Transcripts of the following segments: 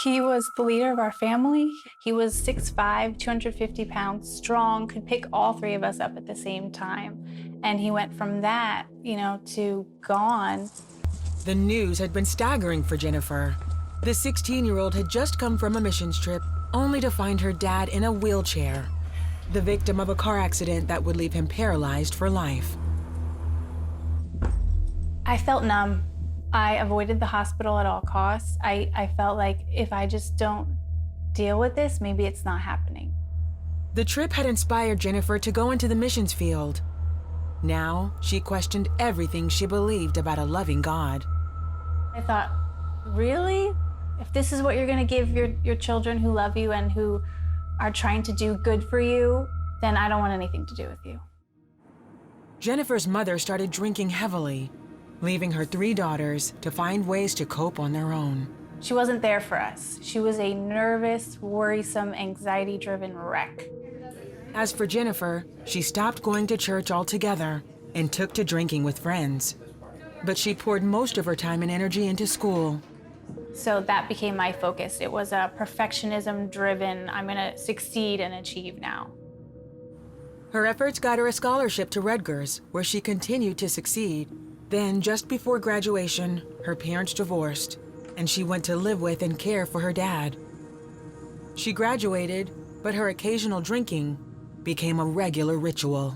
He was the leader of our family. He was 6'5", 250 pounds, strong, could pick all three of us up at the same time. And he went from that, to gone. The news had been staggering for Jennifer. The 16-year-old had just come from a missions trip, only to find her dad in a wheelchair, the victim of a car accident that would leave him paralyzed for life. I felt numb. I avoided the hospital at all costs. I felt like if I just don't deal with this, maybe it's not happening. The trip had inspired Jennifer to go into the missions field. Now, she questioned everything she believed about a loving God. I thought, really? If this is what you're gonna give your children who love you and who are trying to do good for you, then I don't want anything to do with you. Jennifer's mother started drinking heavily, leaving her 3 daughters to find ways to cope on their own. She wasn't there for us. She was a nervous, worrisome, anxiety-driven wreck. As for Jennifer, she stopped going to church altogether and took to drinking with friends. But she poured most of her time and energy into school. So that became my focus. It was a perfectionism-driven, I'm gonna succeed and achieve now. Her efforts got her a scholarship to Rutgers, where she continued to succeed. Then, just before graduation, her parents divorced, and she went to live with and care for her dad. She graduated, but her occasional drinking became a regular ritual.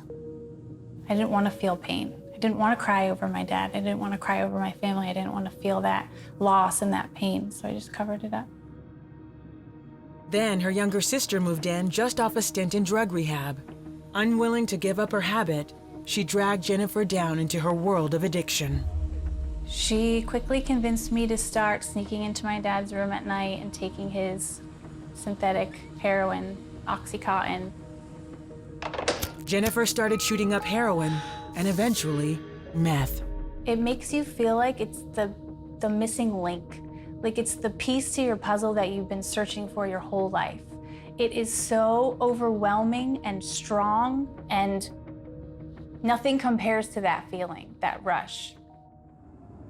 I didn't want to feel pain. I didn't want to cry over my dad. I didn't want to cry over my family. I didn't want to feel that loss and that pain, so I just covered it up. Then her younger sister moved in just off a stint in drug rehab. Unwilling to give up her habit, she dragged Jennifer down into her world of addiction. She quickly convinced me to start sneaking into my dad's room at night and taking his synthetic heroin, Oxycontin. Jennifer started shooting up heroin and eventually meth. It makes you feel like it's the missing link, like it's the piece to your puzzle that you've been searching for your whole life. It is so overwhelming and strong, and nothing compares to that feeling, that rush.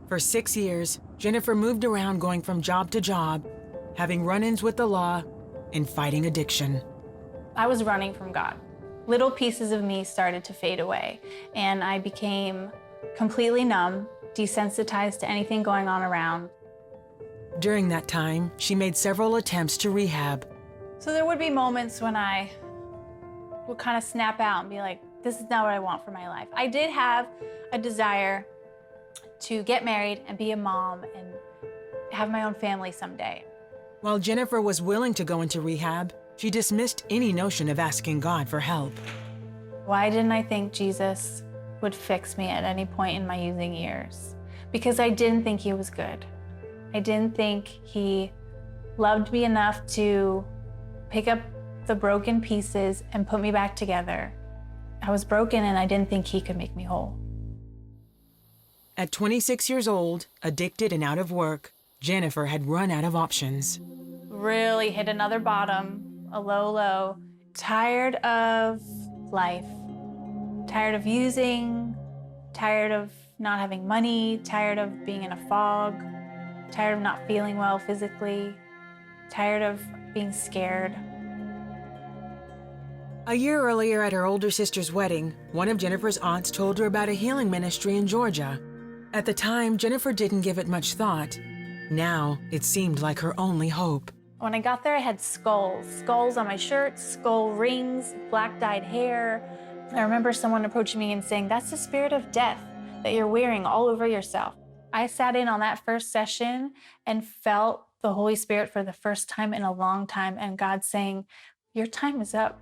For 6 years, Jennifer moved around going from job to job, having run-ins with the law and fighting addiction. I was running from God. Little pieces of me started to fade away, and I became completely numb, desensitized to anything going on around. During that time, she made several attempts to rehab. So there would be moments when I would kind of snap out and be like, this is not what I want for my life. I did have a desire to get married and be a mom and have my own family someday. While Jennifer was willing to go into rehab, she dismissed any notion of asking God for help. Why didn't I think Jesus would fix me at any point in my using years? Because I didn't think he was good. I didn't think he loved me enough to pick up the broken pieces and put me back together. I was broken and I didn't think he could make me whole. At 26 years old, addicted and out of work, Jennifer had run out of options. Really hit another bottom, a low low. Tired of life, tired of using, tired of not having money, tired of being in a fog, tired of not feeling well physically, tired of being scared. A year earlier at her older sister's wedding, one of Jennifer's aunts told her about a healing ministry in Georgia. At the time, Jennifer didn't give it much thought. Now, it seemed like her only hope. When I got there, I had skulls. Skulls on my shirt, skull rings, black dyed hair. I remember someone approaching me and saying, that's the spirit of death that you're wearing all over yourself. I sat in on that first session and felt the Holy Spirit for the first time in a long time, and God saying, your time is up.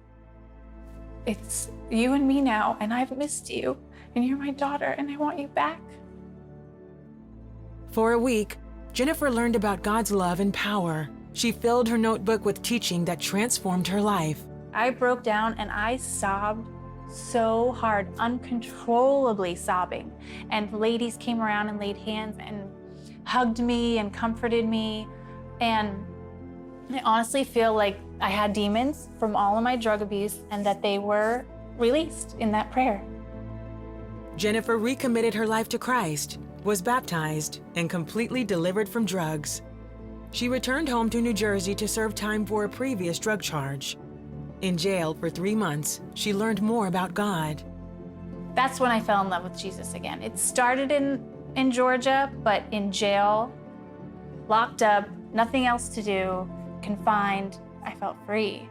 It's you and me now, and I've missed you, and you're my daughter, and I want you back. For a week, Jennifer learned about God's love and power. She filled her notebook with teaching that transformed her life. I broke down and I sobbed so hard, uncontrollably sobbing. And ladies came around and laid hands and hugged me and comforted me. And I honestly feel like I had demons from all of my drug abuse and that they were released in that prayer. Jennifer recommitted her life to Christ, was baptized, and completely delivered from drugs. She returned home to New Jersey to serve time for a previous drug charge. In jail for 3 months, she learned more about God. That's when I fell in love with Jesus again. It started in Georgia, but in jail, locked up, nothing else to do, confined, I felt free.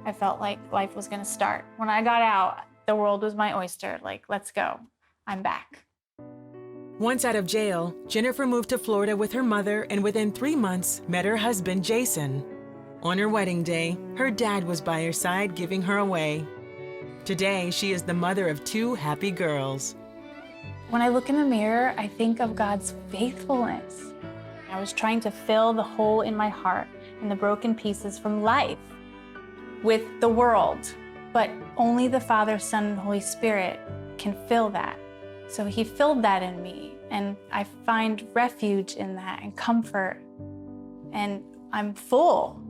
I felt like life was gonna start. When I got out, the world was my oyster. Like, let's go. I'm back. Once out of jail, Jennifer moved to Florida with her mother and within 3 months met her husband, Jason. On her wedding day, her dad was by her side giving her away. Today, she is the mother of 2 happy girls. When I look in the mirror, I think of God's faithfulness. I was trying to fill the hole in my heart and the broken pieces from life with the world, but only the Father, Son, and Holy Spirit can fill that. So he filled that in me, and I find refuge in that and comfort, and I'm full.